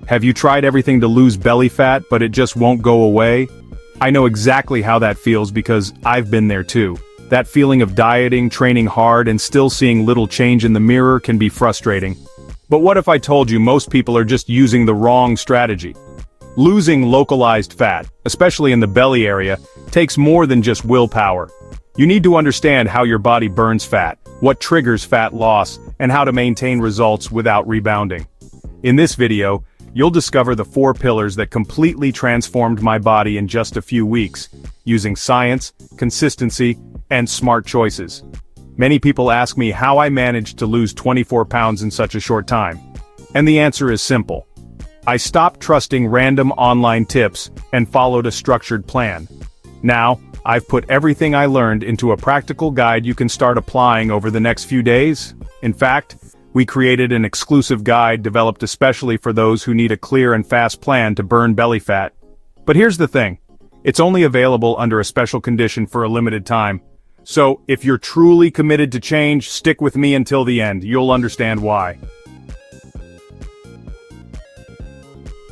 Have you tried everything to lose belly fat, but it just won't go away? I know exactly how that feels because I've been there too. That feeling of dieting, training hard, and still seeing little change in the mirror can be frustrating. But what if I told you most people are just using the wrong strategy? Losing localized fat, especially in the belly area, takes more than just willpower. You need to understand how your body burns fat, what triggers fat loss, and how to maintain results without rebounding. In this video, you'll discover the 4 pillars that completely transformed my body in just a few weeks, using science, consistency, and smart choices. Many people ask me how I managed to lose 24 pounds in such a short time. And the answer is simple. I stopped trusting random online tips and followed a structured plan. Now, I've put everything I learned into a practical guide you can start applying over the next few days. In fact, we created an exclusive guide developed especially for those who need a clear and fast plan to burn belly fat. But here's the thing. It's only available under a special condition for a limited time. So, if you're truly committed to change, stick with me until the end. You'll understand why.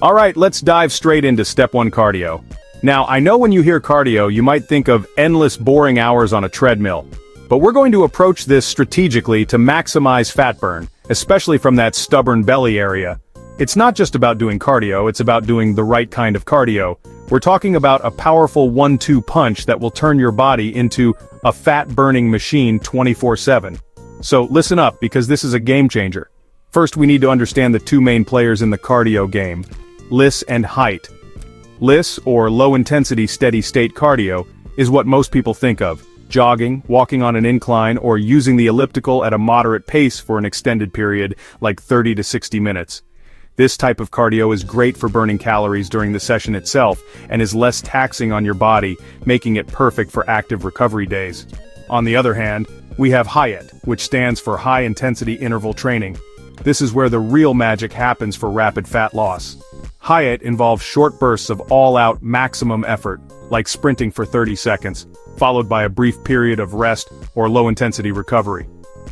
Alright, let's dive straight into step 1 cardio. Now, I know when you hear cardio, you might think of endless boring hours on a treadmill. But we're going to approach this strategically to maximize fat burn, especially from that stubborn belly area. It's not just about doing cardio, it's about doing the right kind of cardio. We're talking about a powerful 1-2 punch that will turn your body into a fat-burning machine 24/7. So listen up, because this is a game changer. First, we need to understand the 2 main players in the cardio game, LISS and height. LISS, or low-intensity steady-state cardio, is what most people think of. Jogging, walking on an incline, or using the elliptical at a moderate pace for an extended period, like 30 to 60 minutes. This type of cardio is great for burning calories during the session itself, and is less taxing on your body, making it perfect for active recovery days. On the other hand, we have HIIT, which stands for high-intensity interval training. This is where the real magic happens for rapid fat loss. HIIT involves short bursts of all-out maximum effort, like sprinting for 30 seconds, followed by a brief period of rest or low-intensity recovery.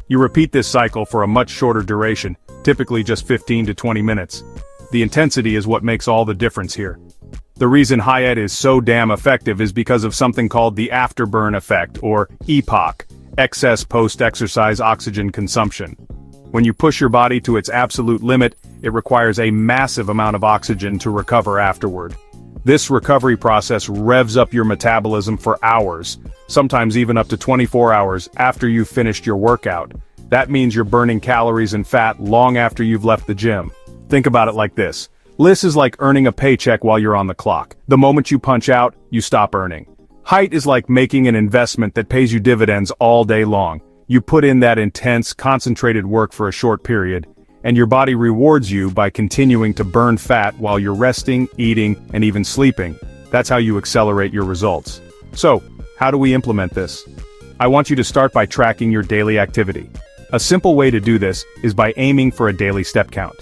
You repeat this cycle for a much shorter duration, typically just 15 to 20 minutes. The intensity is what makes all the difference here. The reason HIIT is so damn effective is because of something called the afterburn effect, or EPOC, excess post-exercise oxygen consumption. When you push your body to its absolute limit, it requires a massive amount of oxygen to recover afterward. This recovery process revs up your metabolism for hours, sometimes even up to 24 hours after you've finished your workout. That means you're burning calories and fat long after you've left the gym. Think about it like this. LISS is like earning a paycheck while you're on the clock. The moment you punch out, you stop earning. HIIT is like making an investment that pays you dividends all day long. You put in that intense, concentrated work for a short period, and your body rewards you by continuing to burn fat while you're resting, eating, and even sleeping. That's how you accelerate your results. So, how do we implement this? I want you to start by tracking your daily activity. A simple way to do this is by aiming for a daily step count.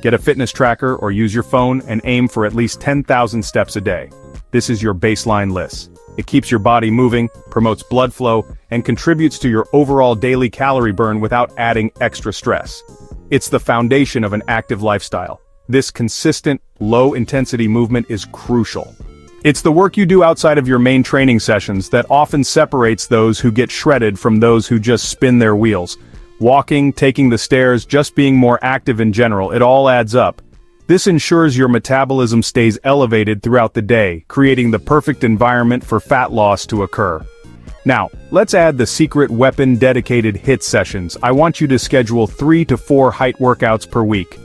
Get a fitness tracker or use your phone and aim for at least 10,000 steps a day. This is your baseline list. It keeps your body moving, promotes blood flow, and contributes to your overall daily calorie burn without adding extra stress. It's the foundation of an active lifestyle. This consistent, low-intensity movement is crucial. It's the work you do outside of your main training sessions that often separates those who get shredded from those who just spin their wheels. Walking, taking the stairs, just being more active in general, it all adds up. This ensures your metabolism stays elevated throughout the day, creating the perfect environment for fat loss to occur. Now, let's add the secret weapon dedicated HIIT sessions. I want you to schedule 3 to 4 HIIT workouts per week.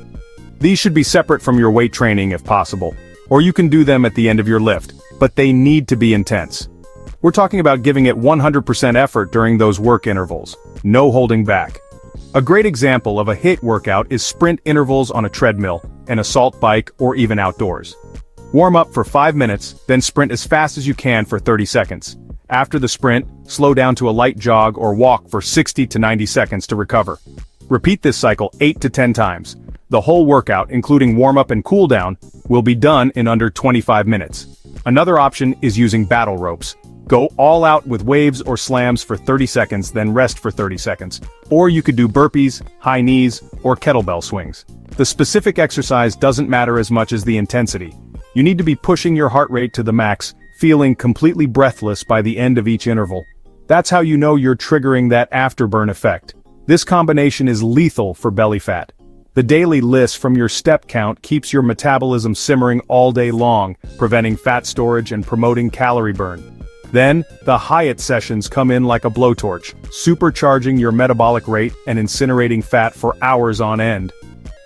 These should be separate from your weight training if possible, or you can do them at the end of your lift, but they need to be intense. We're talking about giving it 100% effort during those work intervals. No holding back. A great example of a HIIT workout is sprint intervals on a treadmill, an assault bike, or even outdoors. Warm up for 5 minutes, then sprint as fast as you can for 30 seconds. After the sprint, slow down to a light jog or walk for 60 to 90 seconds to recover. Repeat this cycle 8 to 10 times. The whole workout, including warm-up and cool-down, will be done in under 25 minutes. Another option is using battle ropes. Go all out with waves or slams for 30 seconds, then rest for 30 seconds. Or you could do burpees, high knees, or kettlebell swings. The specific exercise doesn't matter as much as the intensity. You need to be pushing your heart rate to the max, feeling completely breathless by the end of each interval. That's how you know you're triggering that afterburn effect. This combination is lethal for belly fat. The daily list from your step count keeps your metabolism simmering all day long, preventing fat storage and promoting calorie burn. Then, the Hyatt sessions come in like a blowtorch, supercharging your metabolic rate and incinerating fat for hours on end.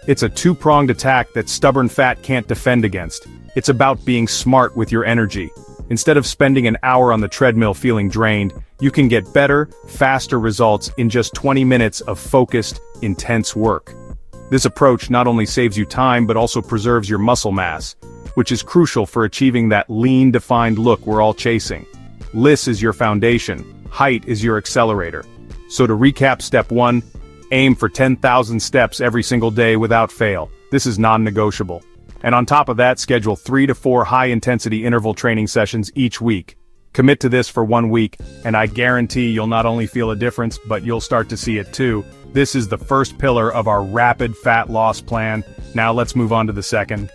It's a two-pronged attack that stubborn fat can't defend against. It's about being smart with your energy. Instead of spending an hour on the treadmill feeling drained, you can get better, faster results in just 20 minutes of focused, intense work. This approach not only saves you time but also preserves your muscle mass, which is crucial for achieving that lean, defined look we're all chasing. LISS is your foundation, height is your accelerator. So to recap, step 1, aim for 10,000 steps every single day without fail. This is non-negotiable. And on top of that, schedule 3 to 4 high-intensity interval training sessions each week. Commit to this for 1 week, and I guarantee you'll not only feel a difference, but you'll start to see it too. This is the first pillar of our rapid fat loss plan. Now let's move on to the second.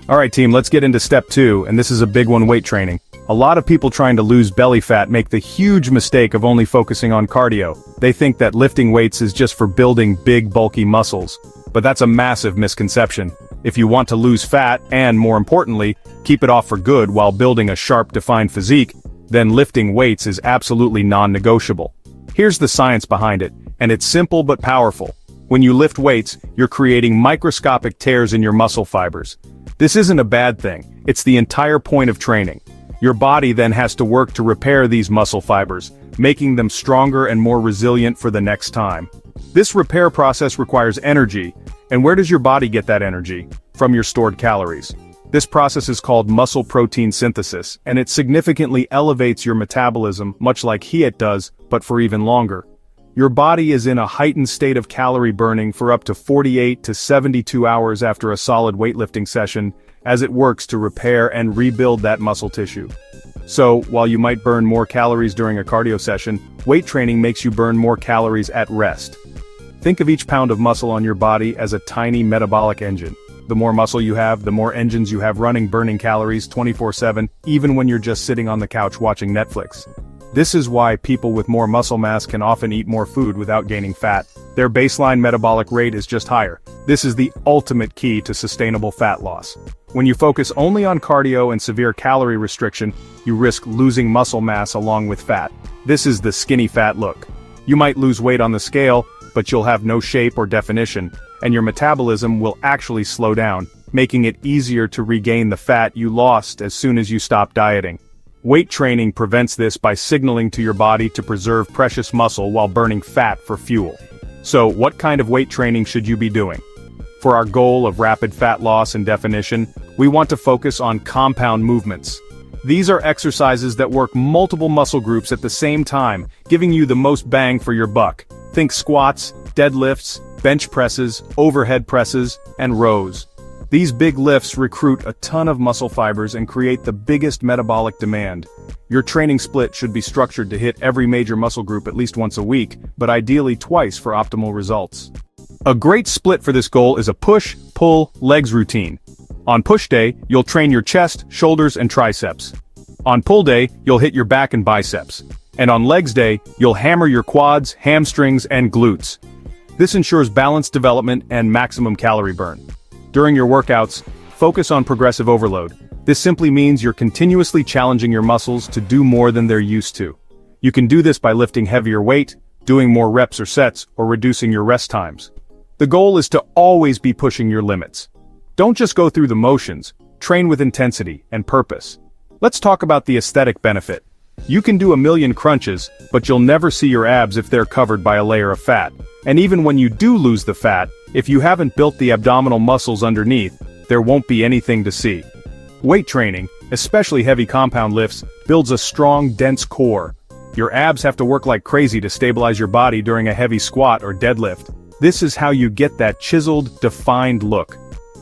Alright team, let's get into step 2, and this is a big one: weight training. A lot of people trying to lose belly fat make the huge mistake of only focusing on cardio. They think that lifting weights is just for building big, bulky muscles. But that's a massive misconception. If you want to lose fat, and more importantly, keep it off for good while building a sharp, defined physique, then lifting weights is absolutely non-negotiable. Here's the science behind it, and it's simple but powerful. When you lift weights, you're creating microscopic tears in your muscle fibers. This isn't a bad thing, it's the entire point of training. Your body then has to work to repair these muscle fibers, making them stronger and more resilient for the next time. This repair process requires energy, and where does your body get that energy? From your stored calories. This process is called muscle protein synthesis, and it significantly elevates your metabolism, much like HIIT does, but for even longer. Your body is in a heightened state of calorie burning for up to 48 to 72 hours after a solid weightlifting session, as it works to repair and rebuild that muscle tissue. So, while you might burn more calories during a cardio session, weight training makes you burn more calories at rest. Think of each pound of muscle on your body as a tiny metabolic engine. The more muscle you have, the more engines you have running, burning calories 24/7, even when you're just sitting on the couch watching Netflix. This is why people with more muscle mass can often eat more food without gaining fat. Their baseline metabolic rate is just higher. This is the ultimate key to sustainable fat loss. When you focus only on cardio and severe calorie restriction, you risk losing muscle mass along with fat. This is the skinny fat look. You might lose weight on the scale, but you'll have no shape or definition, and your metabolism will actually slow down, making it easier to regain the fat you lost as soon as you stop dieting. Weight training prevents this by signaling to your body to preserve precious muscle while burning fat for fuel. So, what kind of weight training should you be doing? For our goal of rapid fat loss and definition, we want to focus on compound movements. These are exercises that work multiple muscle groups at the same time, giving you the most bang for your buck. Think squats, deadlifts, bench presses, overhead presses, and rows. These big lifts recruit a ton of muscle fibers and create the biggest metabolic demand. Your training split should be structured to hit every major muscle group at least once a week, but ideally twice for optimal results. A great split for this goal is a push, pull, legs routine. On push day, you'll train your chest, shoulders, and triceps. On pull day, you'll hit your back and biceps. And on legs day, you'll hammer your quads, hamstrings, and glutes. This ensures balanced development and maximum calorie burn. During your workouts, focus on progressive overload. This simply means you're continuously challenging your muscles to do more than they're used to. You can do this by lifting heavier weight, doing more reps or sets, or reducing your rest times. The goal is to always be pushing your limits. Don't just go through the motions, train with intensity and purpose. Let's talk about the aesthetic benefit. You can do a million crunches, but you'll never see your abs if they're covered by a layer of fat. And even when you do lose the fat, if you haven't built the abdominal muscles underneath, there won't be anything to see. Weight training, especially heavy compound lifts, builds a strong, dense core. Your abs have to work like crazy to stabilize your body during a heavy squat or deadlift. This is how you get that chiseled, defined look.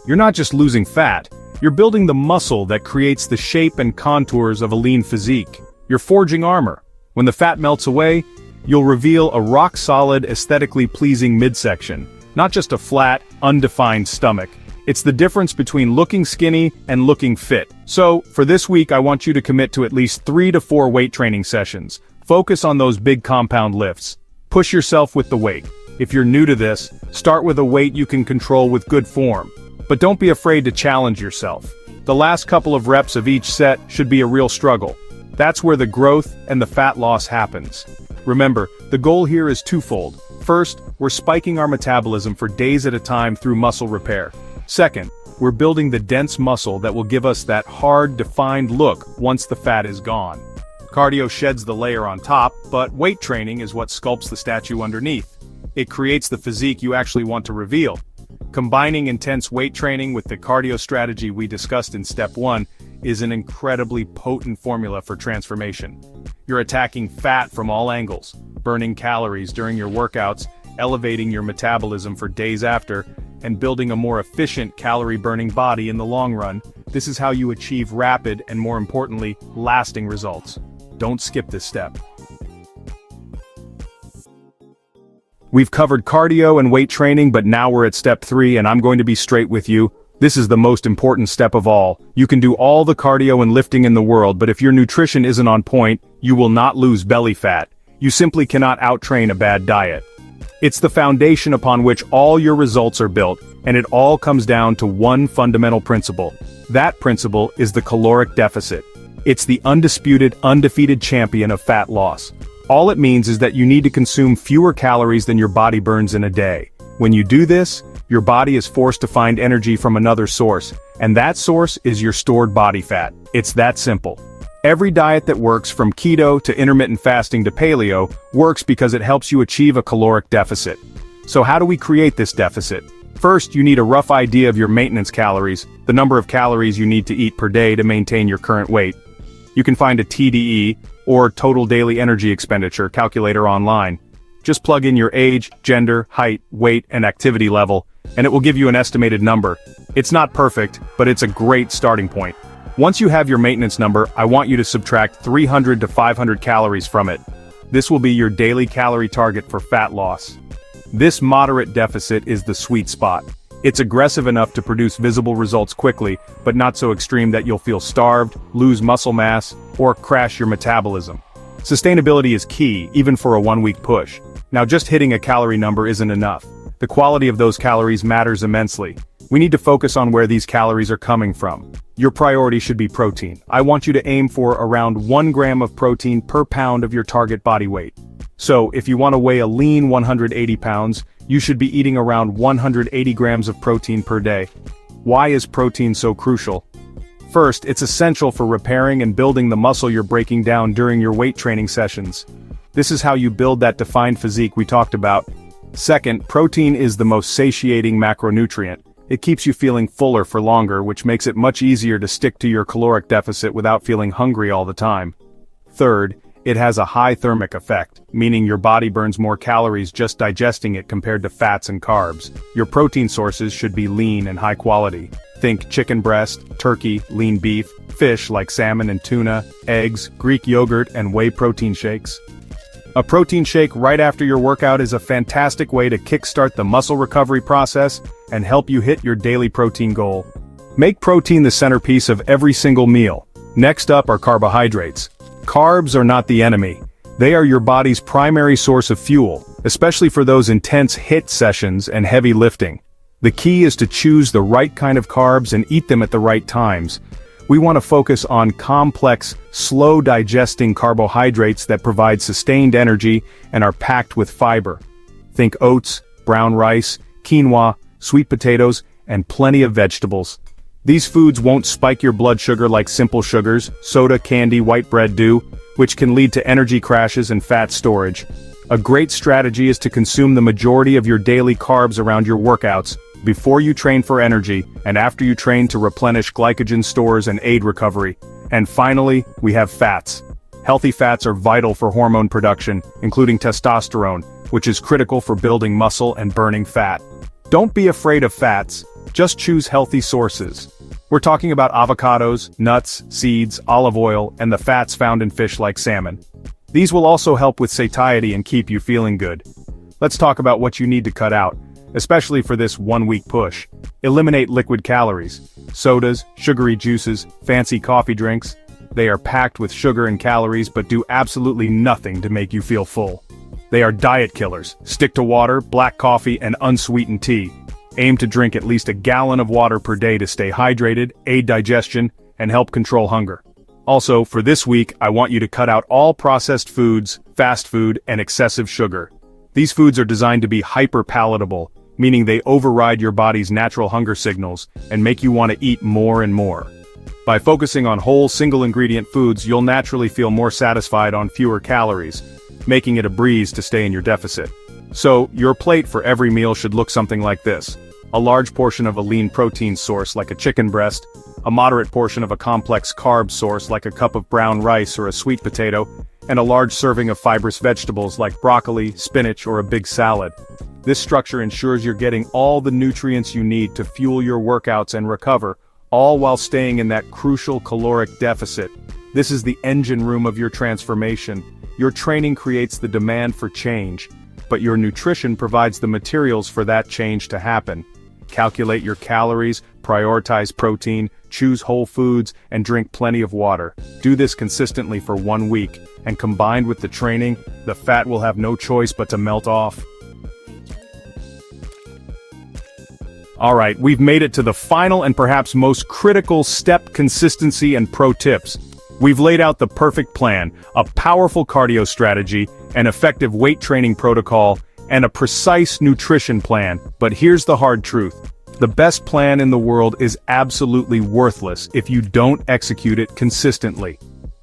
You're not just losing fat, You're building the muscle that creates the shape and contours of a lean physique. You're forging armor. When the fat melts away, you'll reveal a rock-solid, aesthetically pleasing midsection, not just a flat, undefined stomach. It's the difference between looking skinny and looking fit. So, for this week I want you to commit to at least 3 to 4 weight training sessions. Focus on those big compound lifts. Push yourself with the weight. If you're new to this, start with a weight you can control with good form. But don't be afraid to challenge yourself. The last couple of reps of each set should be a real struggle. That's where the growth and the fat loss happens. Remember, the goal here is twofold. First, we're spiking our metabolism for days at a time through muscle repair. Second, we're building the dense muscle that will give us that hard, defined look once the fat is gone. Cardio sheds the layer on top, but weight training is what sculpts the statue underneath. It creates the physique you actually want to reveal. Combining intense weight training with the cardio strategy we discussed in step 1 is an incredibly potent formula for transformation. You're attacking fat from all angles, burning calories during your workouts, elevating your metabolism for days after, and building a more efficient calorie-burning body in the long run. This is how you achieve rapid and, more importantly, lasting results. Don't skip this step. We've covered cardio and weight training, but now we're at step 3, and I'm going to be straight with you. This is the most important step of all. You can do all the cardio and lifting in the world, but if your nutrition isn't on point, you will not lose belly fat. You simply cannot out-train a bad diet. It's the foundation upon which all your results are built, and it all comes down to one fundamental principle. That principle is the caloric deficit. It's the undisputed, undefeated champion of fat loss. All it means is that you need to consume fewer calories than your body burns in a day. When you do this, your body is forced to find energy from another source, and that source is your stored body fat. It's that simple. Every diet that works, from keto to intermittent fasting to paleo, works because it helps you achieve a caloric deficit. So how do we create this deficit? First, you need a rough idea of your maintenance calories, the number of calories you need to eat per day to maintain your current weight. You can find a TDE, or Total Daily Energy Expenditure, calculator online. Just plug in your age, gender, height, weight, and activity level, and it will give you an estimated number. It's not perfect, but it's a great starting point. Once you have your maintenance number, I want you to subtract 300 to 500 calories from it. This will be your daily calorie target for fat loss. This moderate deficit is the sweet spot. It's aggressive enough to produce visible results quickly, but not so extreme that you'll feel starved, lose muscle mass, or crash your metabolism. Sustainability is key, even for a 1-week push. Now, just hitting a calorie number isn't enough. The quality of those calories matters immensely. We need to focus on where these calories are coming from. Your priority should be protein. I want you to aim for around 1 gram of protein per pound of your target body weight. So, if you want to weigh a lean 180 pounds, you should be eating around 180 grams of protein per day. Why is protein so crucial? First, it's essential for repairing and building the muscle you're breaking down during your weight training sessions. This is how you build that defined physique we talked about. Second, protein is the most satiating macronutrient. It keeps you feeling fuller for longer, which makes it much easier to stick to your caloric deficit without feeling hungry all the time. Third, it has a high thermic effect, meaning your body burns more calories just digesting it compared to fats and carbs. Your protein sources should be lean and high quality. Think chicken breast, turkey, lean beef, fish like salmon and tuna, eggs, Greek yogurt, and whey protein shakes. A protein shake right after your workout is a fantastic way to kickstart the muscle recovery process and help you hit your daily protein goal. Make protein the centerpiece of every single meal. Next up are carbohydrates. Carbs are not the enemy. They are your body's primary source of fuel, especially for those intense HIIT sessions and heavy lifting. The key is to choose the right kind of carbs and eat them at the right times. We want to focus on complex, slow-digesting carbohydrates that provide sustained energy and are packed with fiber. Think oats, brown rice, quinoa, sweet potatoes, and plenty of vegetables. These foods won't spike your blood sugar like simple sugars, soda, candy, white bread do, which can lead to energy crashes and fat storage. A great strategy is to consume the majority of your daily carbs around your workouts, before you train for energy, and after you train to replenish glycogen stores and aid recovery. And finally, we have fats. Healthy fats are vital for hormone production, including testosterone, which is critical for building muscle and burning fat. Don't be afraid of fats, just choose healthy sources. We're talking about avocados, nuts, seeds, olive oil, and the fats found in fish like salmon. These will also help with satiety and keep you feeling good. Let's talk about what you need to cut out, especially for this 1-week push. Eliminate liquid calories. Sodas, sugary juices, fancy coffee drinks. They are packed with sugar and calories but do absolutely nothing to make you feel full. They are diet killers. Stick to water, black coffee, and unsweetened tea. Aim to drink at least a gallon of water per day to stay hydrated, aid digestion, and help control hunger. Also, for this week, I want you to cut out all processed foods, fast food, and excessive sugar. These foods are designed to be hyper-palatable, meaning they override your body's natural hunger signals and make you want to eat more and more. By focusing on whole single-ingredient foods, you'll naturally feel more satisfied on fewer calories, making it a breeze to stay in your deficit. So, your plate for every meal should look something like this. A large portion of a lean protein source like a chicken breast, a moderate portion of a complex carb source like a cup of brown rice or a sweet potato, and a large serving of fibrous vegetables like broccoli, spinach, or a big salad. This structure ensures you're getting all the nutrients you need to fuel your workouts and recover, all while staying in that crucial caloric deficit. This is the engine room of your transformation. Your training creates the demand for change, but your nutrition provides the materials for that change to happen. Calculate your calories, prioritize protein, choose whole foods, and drink plenty of water. Do this consistently for 1 week, and combined with the training, the fat will have no choice but to melt off. Alright, we've made it to the final and perhaps most critical step: consistency and pro tips. We've laid out the perfect plan, a powerful cardio strategy, an effective weight training protocol, and a precise nutrition plan. But here's the hard truth. The best plan in the world is absolutely worthless if you don't execute it consistently.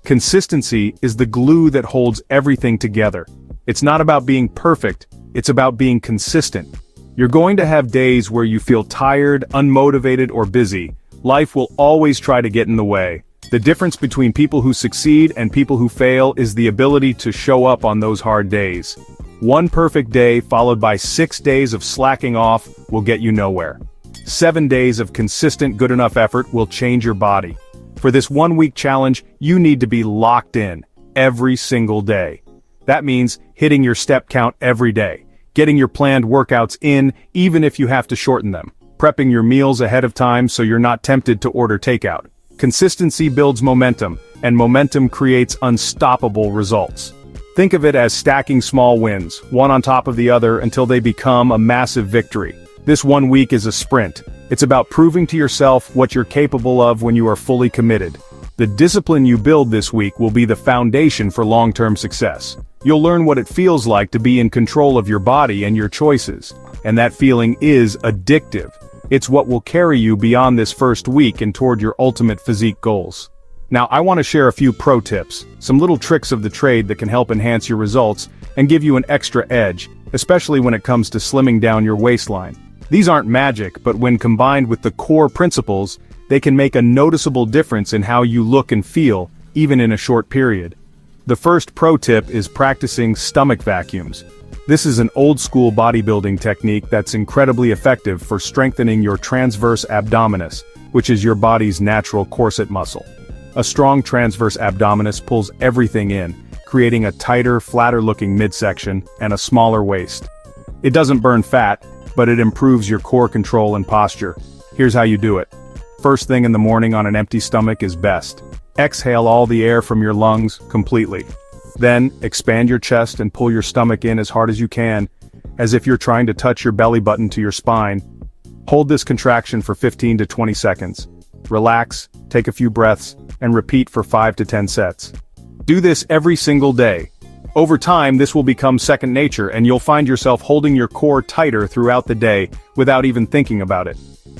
Consistency is the glue that holds everything together. It's not about being perfect, it's about being consistent. You're going to have days where you feel tired, unmotivated, or busy. Life will always try to get in the way. The difference between people who succeed and people who fail is the ability to show up on those hard days. 1 perfect day followed by 6 days of slacking off will get you nowhere. 7 days of consistent good enough effort will change your body. For this 1-week challenge, you need to be locked in every single day. That means hitting your step count every day, getting your planned workouts in even if you have to shorten them, prepping your meals ahead of time so you're not tempted to order takeout. Consistency builds momentum, and momentum creates unstoppable results. Think of it as stacking small wins, one on top of the other until they become a massive victory. This 1 week is a sprint. It's about proving to yourself what you're capable of when you are fully committed. The discipline you build this week will be the foundation for long-term success. You'll learn what it feels like to be in control of your body and your choices. And that feeling is addictive. It's what will carry you beyond this first week and toward your ultimate physique goals. Now, I want to share a few pro tips, some little tricks of the trade that can help enhance your results and give you an extra edge, especially when it comes to slimming down your waistline. These aren't magic, but when combined with the core principles, they can make a noticeable difference in how you look and feel, even in a short period. The first pro tip is practicing stomach vacuums. This is an old-school bodybuilding technique that's incredibly effective for strengthening your transverse abdominis, which is your body's natural corset muscle. A strong transverse abdominis pulls everything in, creating a tighter, flatter-looking midsection and a smaller waist. It doesn't burn fat, but it improves your core control and posture. Here's how you do it. First thing in the morning on an empty stomach is best. Exhale all the air from your lungs completely. Then, expand your chest and pull your stomach in as hard as you can, as if you're trying to touch your belly button to your spine. Hold this contraction for 15 to 20 seconds. Relax, take a few breaths, and repeat for 5 to 10 sets. Do this every single day. Over time, this will become second nature and you'll find yourself holding your core tighter throughout the day without even thinking about it.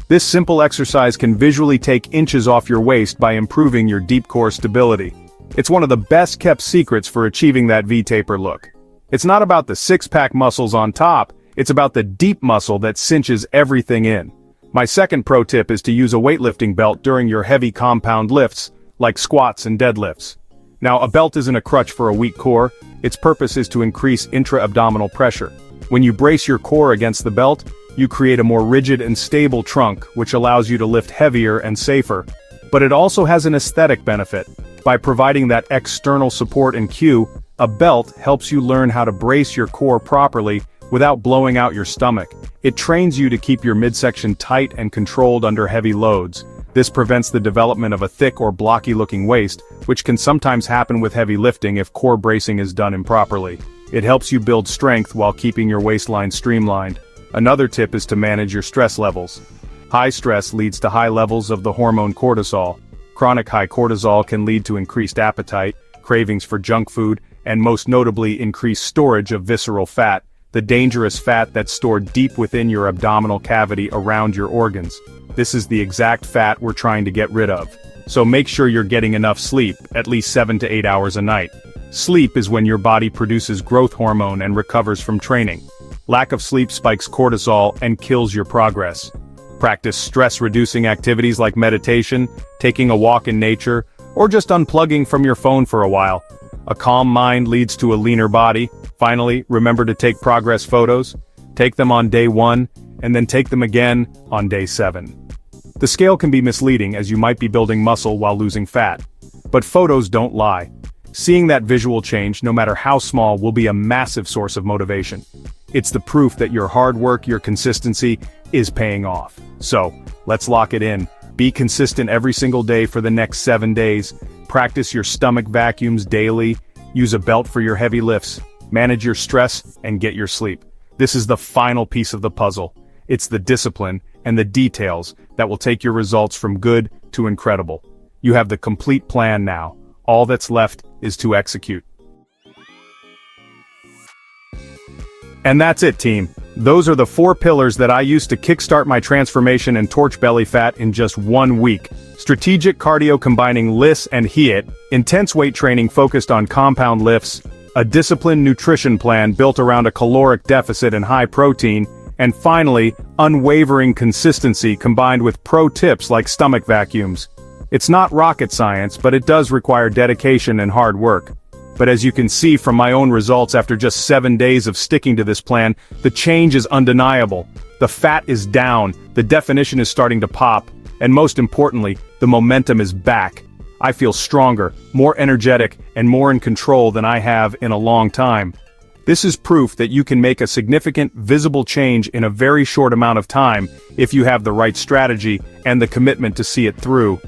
This simple exercise can visually take inches off your waist by improving your deep core stability. It's one of the best-kept secrets for achieving that V-taper look. It's not about the six-pack muscles on top, it's about the deep muscle that cinches everything in. My second pro tip is to use a weightlifting belt during your heavy compound lifts, like squats and deadlifts. Now, a belt isn't a crutch for a weak core, its purpose is to increase intra-abdominal pressure. When you brace your core against the belt, you create a more rigid and stable trunk, which allows you to lift heavier and safer. But it also has an aesthetic benefit. By providing that external support and cue, a belt helps you learn how to brace your core properly without blowing out your stomach. It trains you to keep your midsection tight and controlled under heavy loads. This prevents the development of a thick or blocky-looking waist, which can sometimes happen with heavy lifting if core bracing is done improperly. It helps you build strength while keeping your waistline streamlined. Another tip is to manage your stress levels. High stress leads to high levels of the hormone cortisol. Chronic high cortisol can lead to increased appetite, cravings for junk food, and most notably increased storage of visceral fat, the dangerous fat that's stored deep within your abdominal cavity around your organs. This is the exact fat we're trying to get rid of. So make sure you're getting enough sleep, at least 7 to 8 hours a night. Sleep is when your body produces growth hormone and recovers from training. Lack of sleep spikes cortisol and kills your progress. Practice stress-reducing activities like meditation, taking a walk in nature, or just unplugging from your phone for a while. A calm mind leads to a leaner body. Finally, remember to take progress photos. Take them on day 1, and then take them again on day 7. The scale can be misleading as you might be building muscle while losing fat. But photos don't lie. Seeing that visual change, no matter how small, will be a massive source of motivation. It's the proof that your hard work, your consistency, is paying off. So, let's lock it in. Be consistent every single day for the next 7 days. Practice your stomach vacuums daily. Use a belt for your heavy lifts. Manage your stress and get your sleep. This is the final piece of the puzzle. It's the discipline and the details that will take your results from good to incredible. You have the complete plan now. All that's left is to execute. And that's it, team. Those are the 4 pillars that I used to kickstart my transformation and torch belly fat in just 1 week. Strategic cardio combining LISS and HIIT, intense weight training focused on compound lifts, a disciplined nutrition plan built around a caloric deficit and high protein, and finally, unwavering consistency combined with pro tips like stomach vacuums. It's not rocket science, but it does require dedication and hard work. But as you can see from my own results after just 7 days of sticking to this plan, the change is undeniable. The fat is down, the definition is starting to pop, and most importantly, the momentum is back. I feel stronger, more energetic, and more in control than I have in a long time. This is proof that you can make a significant, visible change in a very short amount of time if you have the right strategy and the commitment to see it through.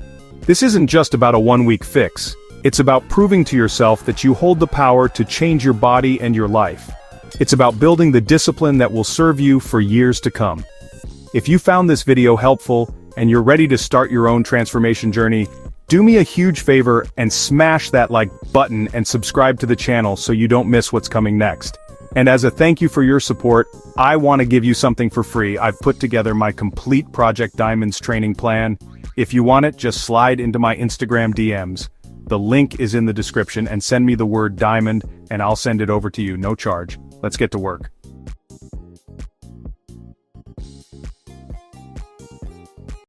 This isn't just about a 1-week fix. It's about proving to yourself that you hold the power to change your body and your life. It's about building the discipline that will serve you for years to come. If you found this video helpful and you're ready to start your own transformation journey, do me a huge favor and smash that like button and subscribe to the channel so you don't miss what's coming next. And as a thank you for your support, I want to give you something for free. I've put together my complete Project Diamonds training plan. If you want it, just slide into my Instagram DMs. The link is in the description and send me the word diamond and I'll send it over to you, no charge. Let's get to work.